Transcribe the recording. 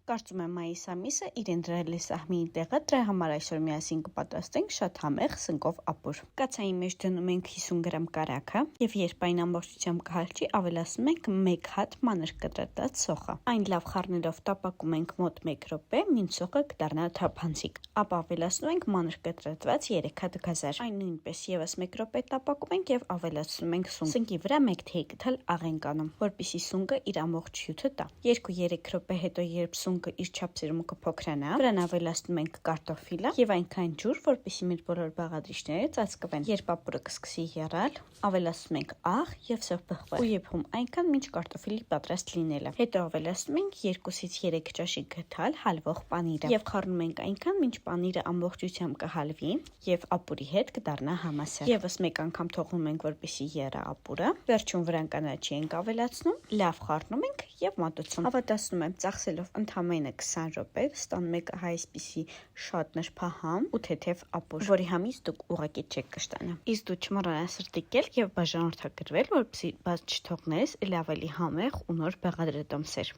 Կարծում եմ մայիս ամիսը իրեն դրել է սահմինի տեղը, դրա համար այսօր միասին կպատրաստենք շատ համեղ սնկով ապուր։ Կացայի մեջ դնում ենք 50 գրամ կարագը եւ երբ այն ամբողջությամբ կհալչի, ավելացնում ենք 1 հատ մանր կտրատած սոխը։ Այն լավ խառնելով տապակում ենք մոտ 1 րոպե, մինչ սոխը կդառնա թափանցիկ։ Ապա ավելացնում ենք մանր կտրատված 3 հատ գազար։ Այն նույնպես եւս 1 րոպե տապակում ենք եւ ավելացնում ենք սունկ։ Սնկի վրա 1 թեյ կթալ աղ ենք անում, որպեսզի սունկը իր ամբողջ հյութը տա։ 2-3 րոպե հետո երբ սունկը իր չափսերումը կփոքրանա, վրան ավելացնում ենք կարտոֆիլը եւ այնքան ջուր, որպեսզի մեր բոլոր բաղադրիչները ծածկվեն։ Երբ ապուրը կսկսի եռալ, ավելացնում ենք աղ եւ սև բխվել ու եփում այնքան, մինչ կարտոֆիլի պատրաստ լինելը։ Հետո ավելացնում ենք 2-ից 3 ճաշի գթալ հալվող պանիրը եւ խառնում ենք այնքան, մինչ պանիրը ամբողջությամբ կհալվի եւ ապուրի հետ կդառնա համասեռ։ Եվս մեկ անգամ թողնում ենք, որպեսզի եռա ապուրը։ Վերջում վրան կանաչի ենք ավելացնում, լավ խառնում ենք եւ մատուցում։ Ավարտացնում եմ ծախսելով ընդամենը 20 րոպե, ստանում եք այսպիսի շատ նրբահամ ու թեթև ապուր, որի համից դուք ուղղակի չեք կշտանա։ Իսկ դու չմոռանաս սրտիկել եւ բաժանորդագրվել, որպեսզի բաց չթողնես էլ ավելի համեղ ու նոր բաղադրատոմսեր։